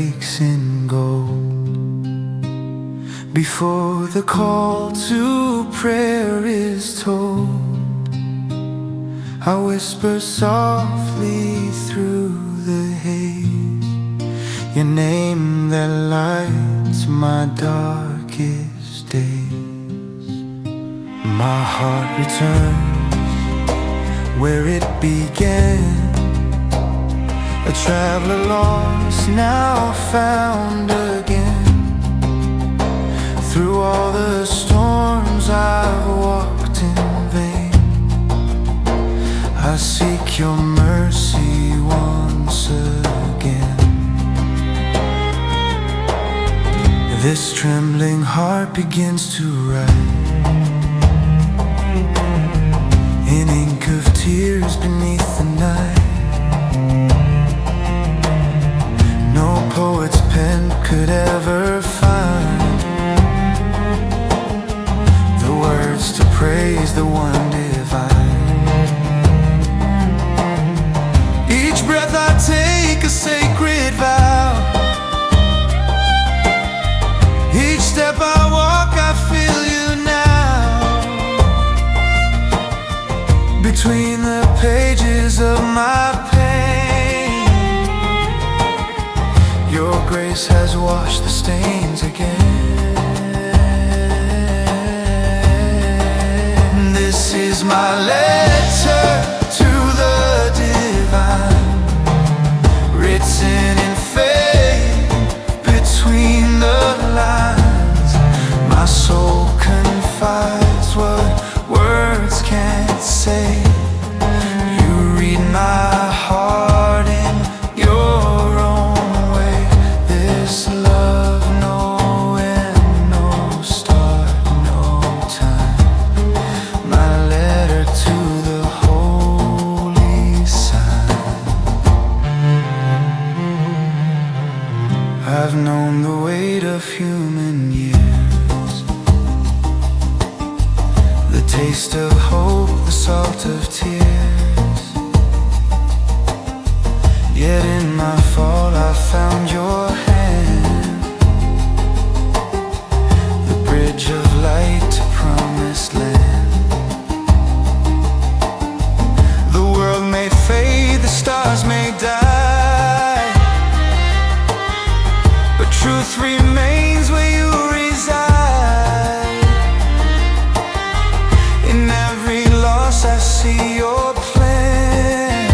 breaks in gold. Before the call to prayer is told, I whisper softly through the haze, your name that lights my darkest days. My heart returns where it began, a traveler lost, now found again. Through all the storms I've walked in vain, I seek your mercy once again. This trembling heart begins to write in ink of tears beneath the night. No poet's pen could ever find the words to praise the one divine. Each breath I take a sacred vow, each step I walk I feel you now. Between the pages of my pain, your grace has washed the stains again. This is my letter to the divine, written in faith between the lines. My soul confides what words can't say. You read my heart in your own way. This love, no end, no start, no time. My letter to the holy sign. I've known the weight of human years, the taste of hope, the salt of tears. Yet in my fall I found your hand, the bridge of light to promised land. The world may fade, the stars may die, but truth remains where you reside. In every loss I see your plan,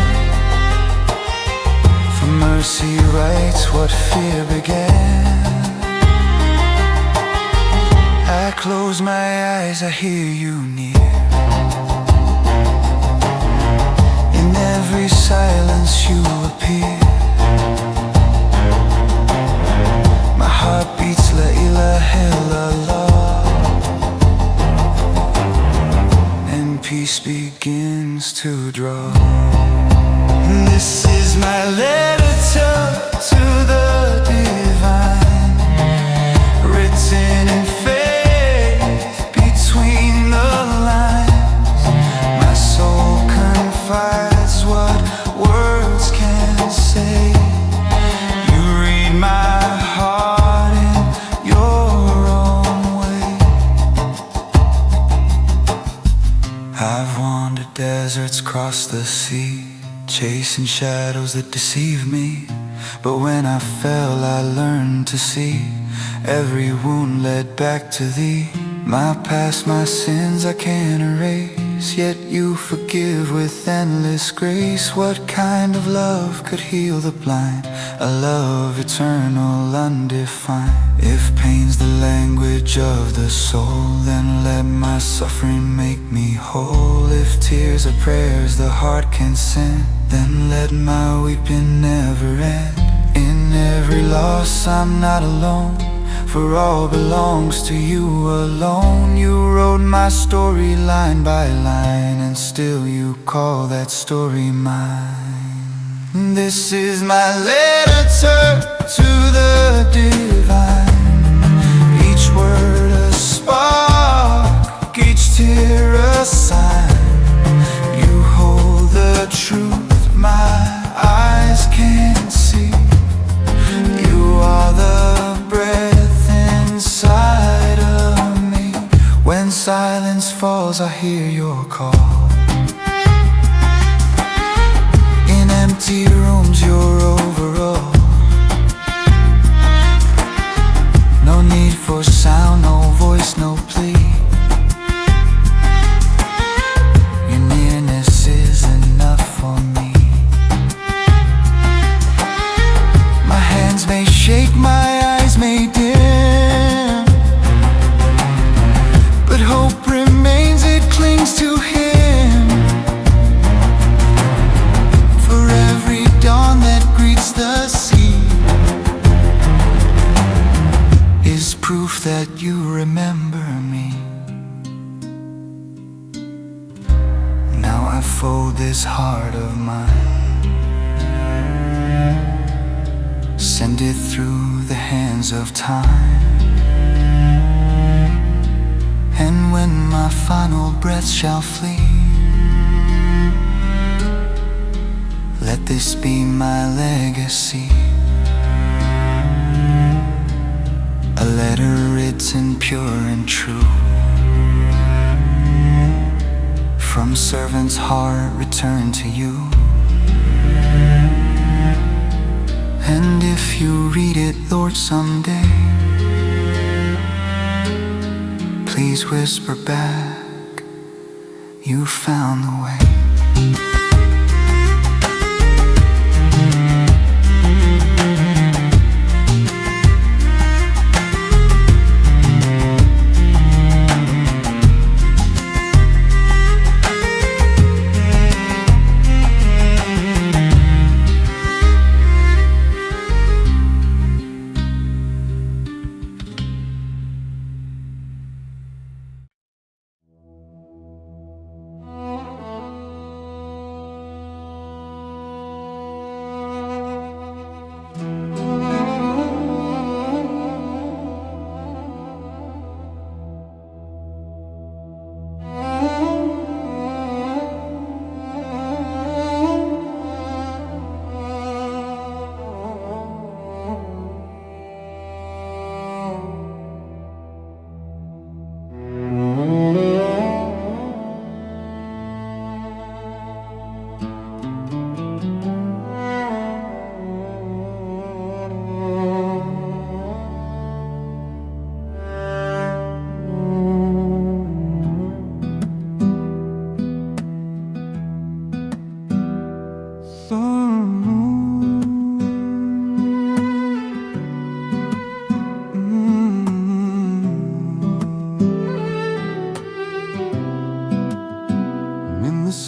for mercy writes what fear began. I close my eyes, I hear you near. In every silence you appear. My heart beats la ilaha illallah, and peace begins to draw. This is my letter to the divine, written in faith between the lines. My soul confides what words can't say. You read my heart in your own way. I've wandered deserts, crossed the sea, chasing shadows that deceive me. But when I fell I learned to see, every wound led back to thee. My past, my sins I can't erase, yet you forgive with endless grace. What kind of love could heal the blind? A love eternal, undefined. If pain's the language of the soul, then let my suffering make me whole. If tears are prayers the heart can send, then let my weeping never end. In every loss I'm not alone, for all belongs to you alone. You wrote my story line by line, and still you call that story mine. This is my letter to the divine, each word a spark, each tear a sign. You hold the truth my eyes can't see. You walls, I hear your call. In empty rooms, you're overall. No need for sound, no voice, no plea. Your nearness is enough for me. My hands may shake, my eyes may dim, but hope remains, it clings to Him. For every dawn that greets the sea is proof that you remember me. Now I fold this heart of mine, send it through the hands of time. And when my final breath shall flee, let this be my legacy. A letter written pure and true, from servant's heart returned to you. And if you read it, Lord, someday, please whisper back, you found the way.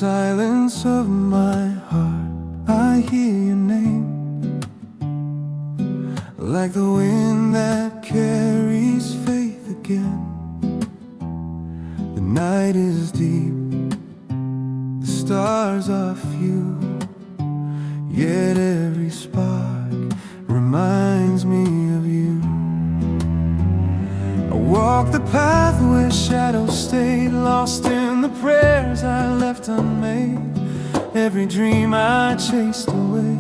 Silence of my heart, I hear your name, like the wind that carries faith again. The night is deep, the stars are few, yet every spark reminds me of you. I walk the path where shadows stayed, lost in the prayers I left unmade. Every dream I chased away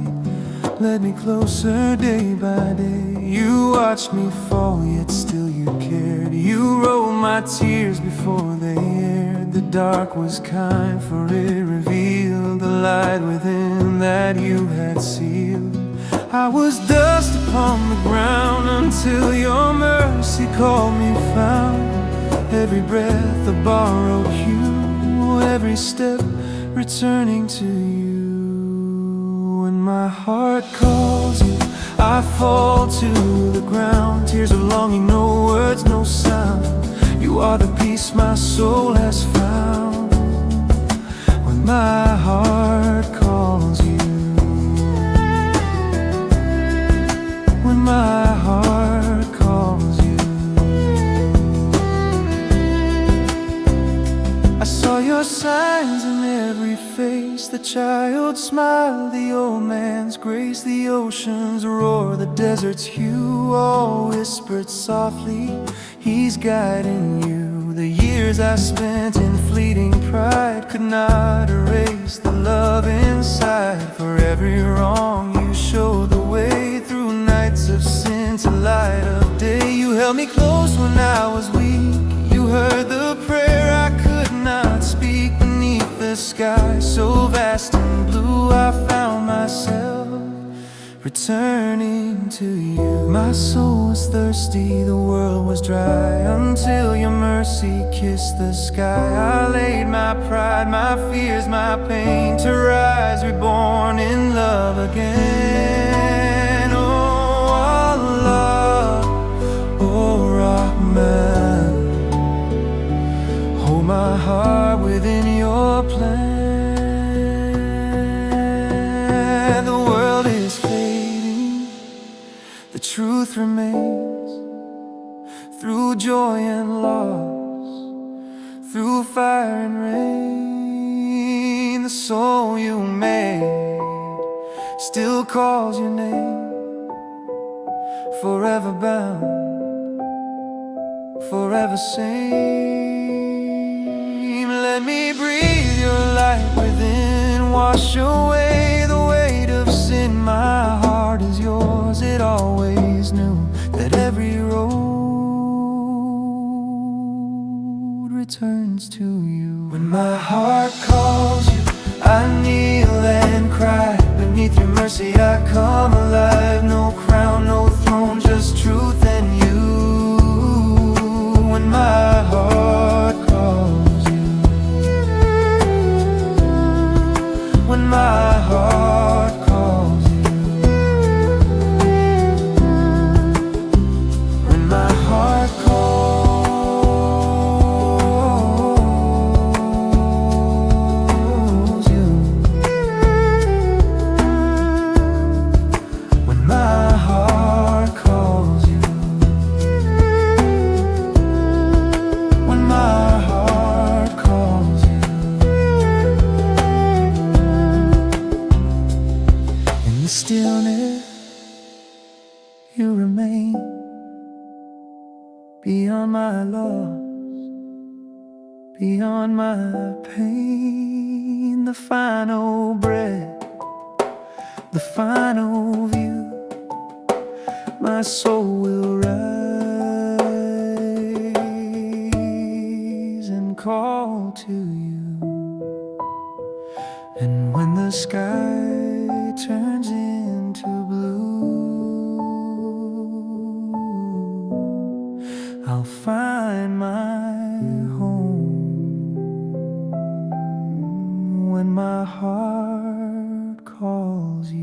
led me closer day by day. You watched me fall, yet still you cared. You rolled my tears before they aired. The dark was kind, for it revealed the light within that you had sealed. I was dust upon the ground until your mercy called me found. Every breath a borrowed hue, every step returning to you. When my heart calls you, I fall to the ground. Tears of longing, no words, no sound. You are the peace my soul has found. When my heart calls you, when my heart calls you. I saw your signs in every face, the child's smile, the old man's grace, the ocean's roar, the desert's hue, all whispered softly, He's guiding you. The years I spent in fleeting pride could not erase the love inside. For every wrong you showed the way, through nights of sin to light of day. You held me close when I was weak, you heard the prayer I could not sky so vast and blue, I found myself returning to you. My soul was thirsty, the world was dry, until your mercy kissed the sky. I laid my pride, my fears, my pain to rise, reborn in love again. Oh Allah, oh Rahman, hold my heart within your plan. The world is fading, the truth remains. Through joy and loss, through fire and rain, the soul you made still calls your name. Forever bound, forever same. Let me breathe your light within, wash away the weight of sin. My heart is yours, it always knew that every road returns to you. When my heart calls you, I kneel and cry. Beneath your mercy I come alive. No crown, no throne, just truth and you. When my heart calls you, when my heart calls you, when my heart calls you, when my heart calls you, when my heart calls you. In the stillness you remain, beyond my loss, beyond my pain. The final breath, the final view, my soul will rise and call to you. And when the sky turns into blue, I'll find my home. When my heart calls you.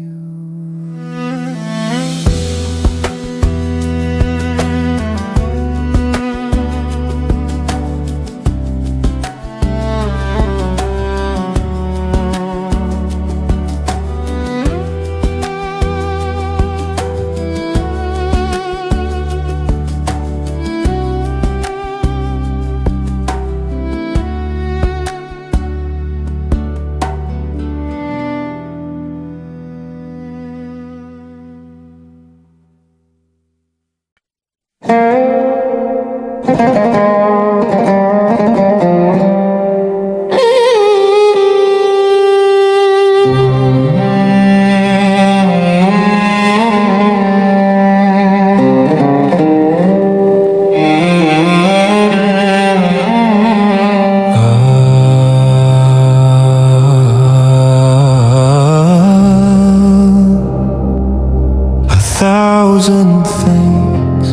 Thousand things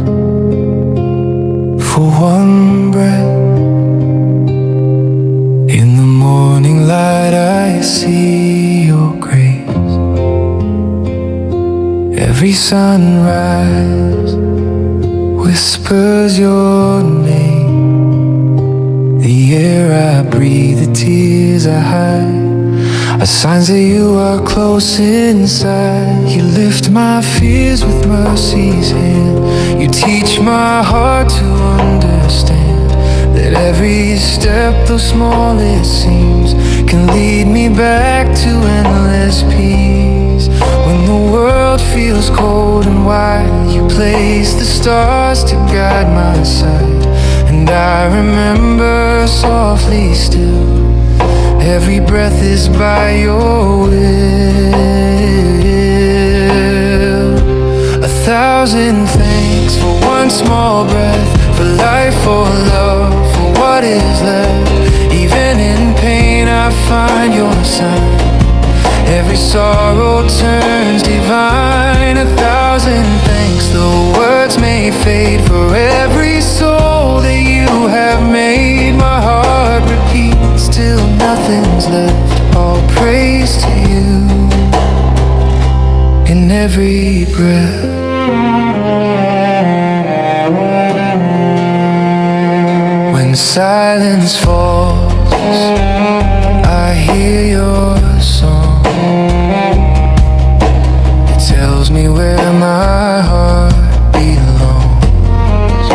for one breath. In the morning light I see your grace. Every sunrise whispers your name. The air I breathe, the tears I hide, are signs that you are close inside. You lift my fears with mercy's hand. You teach my heart to understand that every step, though small it seems, can lead me back to endless peace. When the world feels cold and wide, you place the stars to guide my sight. And I remember softly still, every breath is by your will. A thousand thanks for one small breath, for life, for love, for what is left. Even in pain rain I find your sign. Every sorrow turns divine. 1,000 thanks, the words may fade. For every soul that you have made, my heart repeats till nothing's left. All praise to you in every breath. When silence falls, I hear your song. It tells me where my heart belongs.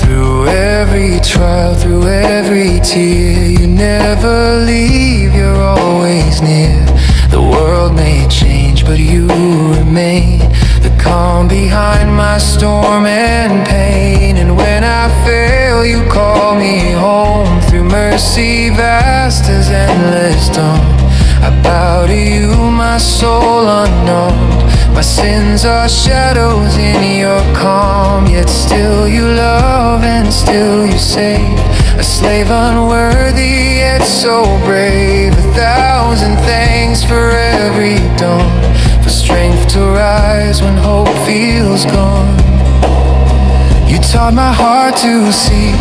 Through every trial, through every tear, you never leave, you're always near. The world may change, but you remain the calm behind my storm and pain. And when I fail, you call me home. Through mercy vast as endless dawn, I bow to you, my soul unknown. My sins are shadows in your calm, yet still you love and still you save. A slave unworthy yet so brave. 1,000 thanks for every dawn, for strength to rise when hope feels gone. You taught my heart to seek,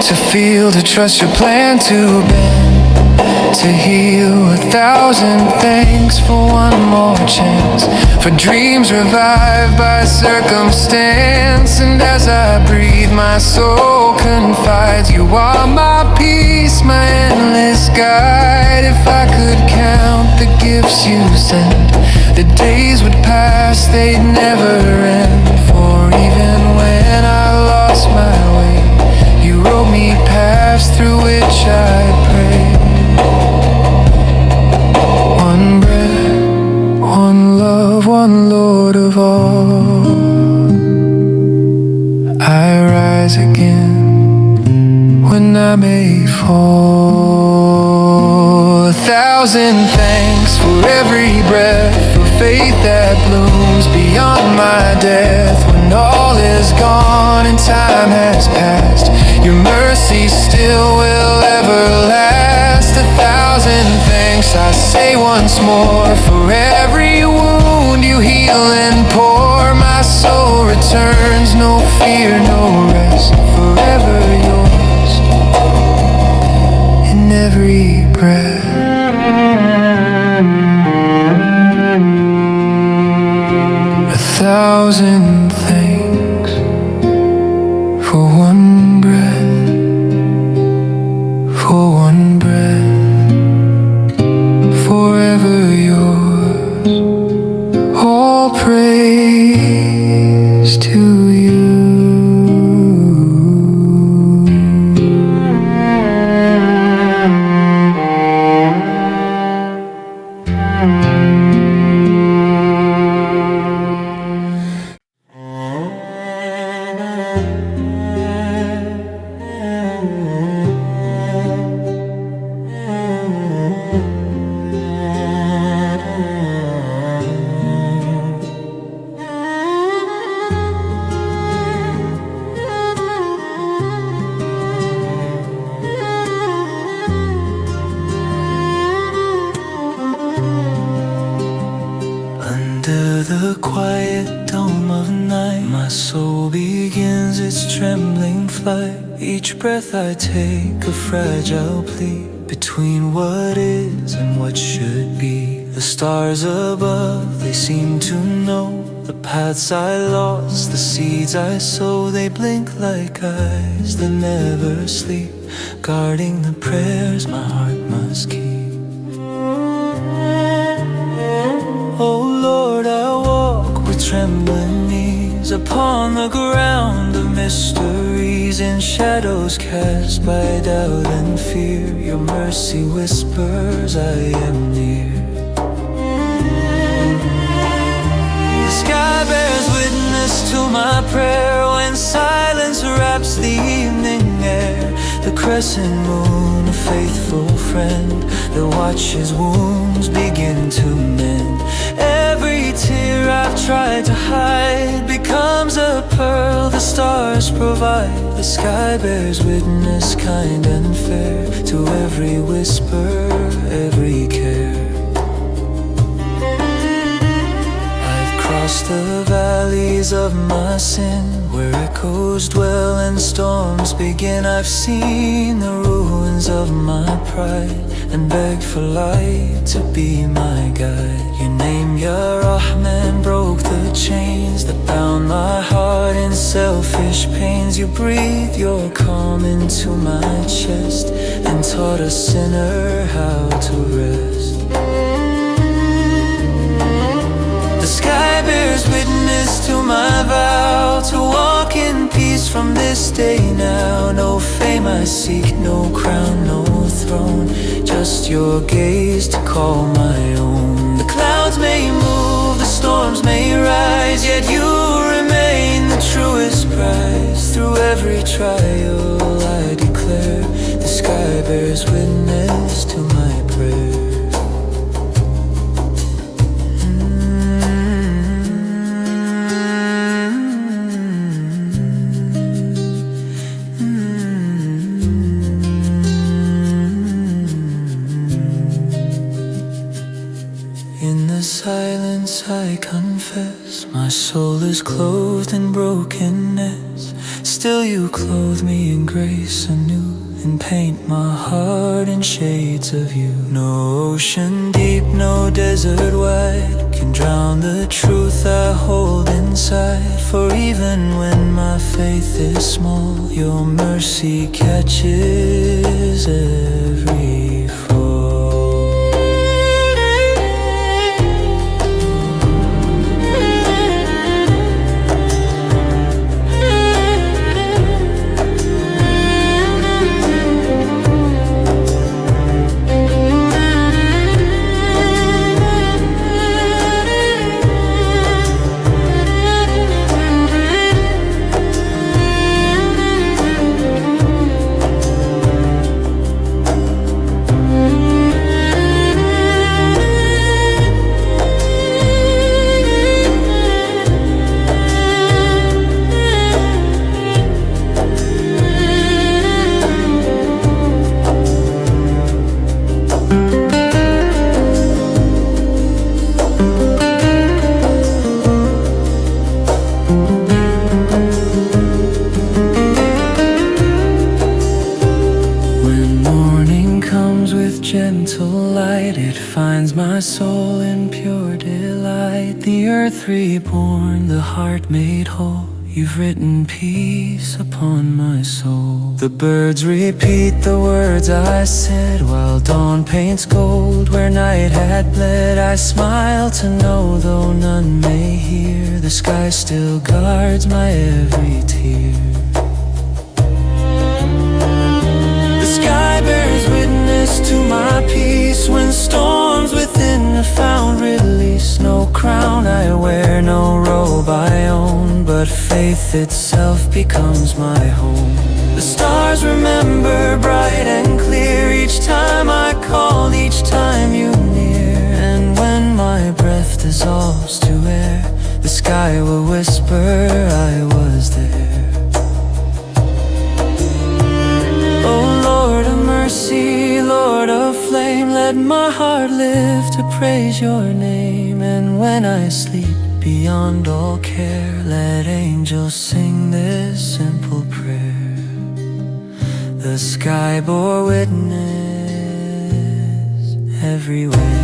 to feel, to trust your plan, to bend, to heal. 1,000 thanks for one more chance, for dreams revived by circumstance. And as I breathe, my soul confides. You are my peace, my endless guide. If I could count the gifts you send, the days would pass, they'd never end. For even when I lost my way, you wrote me paths through which I pray. One breath, one love, one Lord of all. I rise again when I may fall. 1,000 thanks for every breath, for faith that blooms beyond my death. When all is gone and time has passed, your mercy still will ever last. 1,000 thanks, I say once more, for every wound you heal and pour. My soul returns, no fear, no rest, forever yours in every breath. A 1,000 thanks for one breath, for one breath, forever yours. All praise to you. Under the quiet dome of night, my soul begins its trembling flight. Each breath I take, a fragile plea between what is and what should be. The stars above, they seem to know the paths I lost, the seeds I sow. They blink like eyes that never sleep, guarding the prayers my heart must keep. Oh Lord, I walk with trembling knees upon the ground of mysteries, in shadows cast by doubt and fear. Your mercy whispers, I am near. The sky bears witness to my prayer when silence wraps the evening air. The crescent moon, a faithful friend that watches wounds begin to mend. Every tear I've tried to hide becomes a pearl, the stars provide. The sky bears witness, kind and fair, to every whisper, every care. I've crossed the valleys of my sin, where echoes dwell and storms begin. I've seen the ruins of my pride, and begged for light to be my guide. Your name, Ya Rahman, broke the chains that bound my heart in selfish pains. You breathed your calm into my chest, and taught a sinner how to rest. The sky bears witness to my vow, to walk in peace from this day now. No fame I seek, no crown, no throne, just your gaze to call my own. The clouds may move, the storms may rise, yet you remain the truest prize. Through every trial I declare, the sky bears witness to my prayer. In the silence I confess, my soul is clothed in brokenness. Still you clothe me in grace anew, and paint my heart in shades of you. No ocean deep, no desert wide can drown the truth I hold inside. For even when my faith is small, your mercy catches every fall. Gentle light, it finds my soul in pure delight. The earth reborn, the heart made whole, you've written peace upon my soul. The birds repeat the words I said, while dawn paints gold where night had bled. I smile to know, though none may hear, the sky still guards my every tear. The sky bears witness to my peace, when storms within have found release. No crown I wear, no robe I own, but faith itself becomes my home. The stars remember bright and clear, each time I call, each time you near. And when my breath dissolves to air, the sky will whisper I was there. Mercy, Lord of flame, let my heart live to praise your name. And when I sleep beyond all care, let angels sing this simple prayer. The sky bore witness everywhere.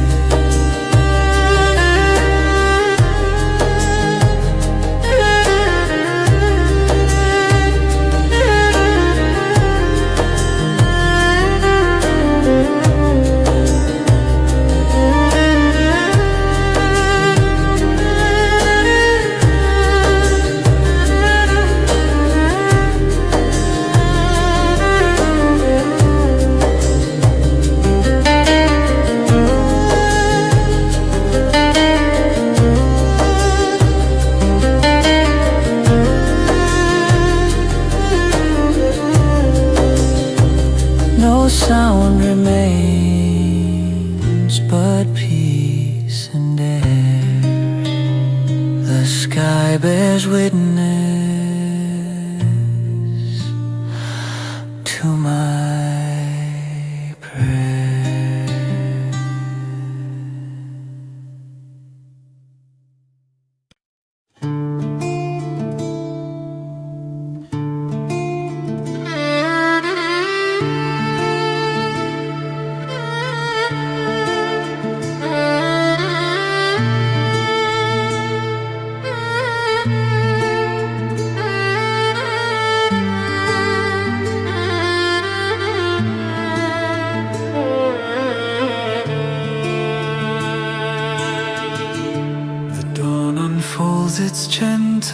No sound remains but peace and air. The sky bears witness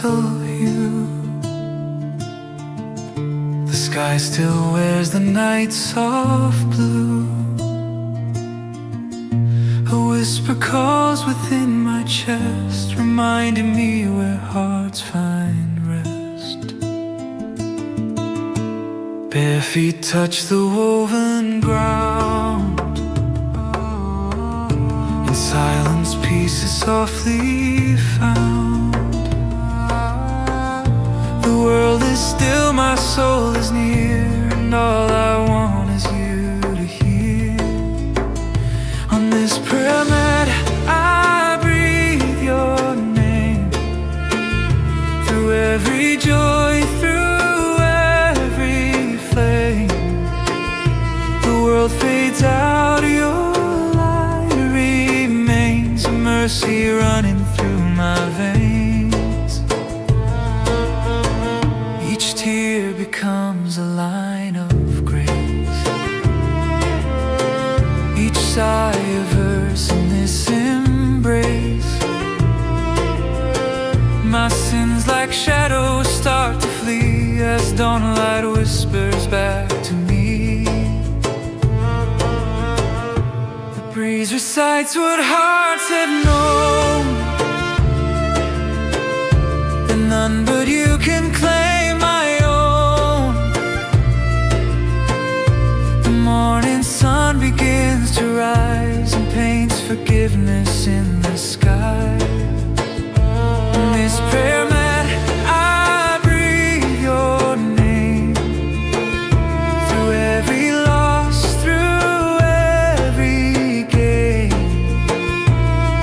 of you. The sky still wears the night's soft blue. A whisper calls within my chest, reminding me where hearts find rest. Bare feet touch the woven ground. In silence, peace is softly found. The world is still, my soul is near, and all I want is you to hear. On this prayer mat, I breathe your name. Through every joy, through every flame. The world fades out, your light remains. A mercy running through my veins. Each tear becomes a line of grace. Each sigh a verse in this embrace. My sins like shadows start to flee as dawn light whispers back to me. The breeze recites what hearts have known, and none but you can claim my own. The morning sun begins to rise and paints forgiveness in the sky. On this prayer mat, I breathe your name. Through every loss, through every gain.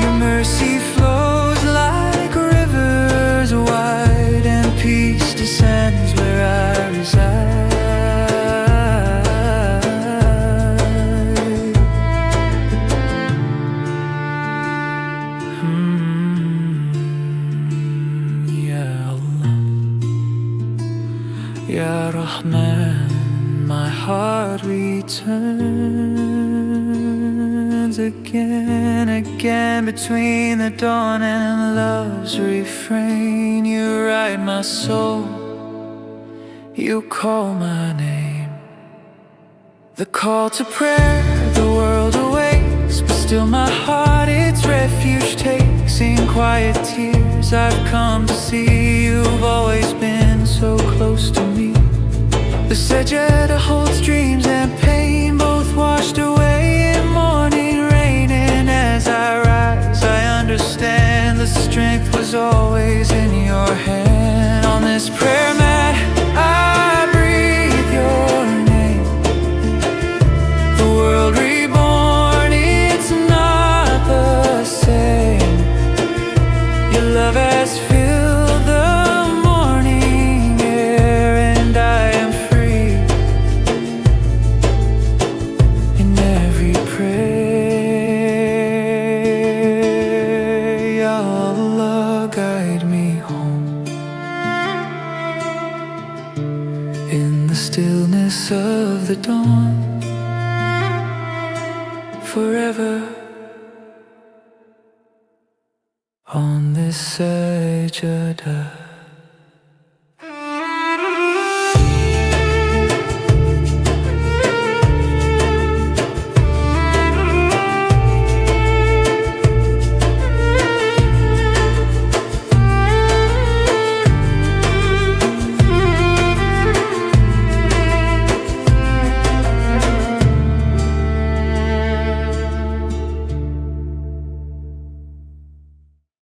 Your mercy flows like rivers wide, and peace descends where I reside. Ya Rahman, my heart returns again, again between the dawn and love's refrain. You write my soul, you call my name. The call to prayer, the world awakes, but still my heart its refuge takes. In quiet tears I've come to see you've always been so close to me. The sajda holds dreams and pain, both washed away in morning rain. And as I rise I understand the strength was always in your hand. On this prayer mat I breathe your name. The world reborn, it's not the same. Your love has filled the morning air, and I am free in every prayer. Ya Allah, guide me home. In the stillness of the dawn, forever on this sajda.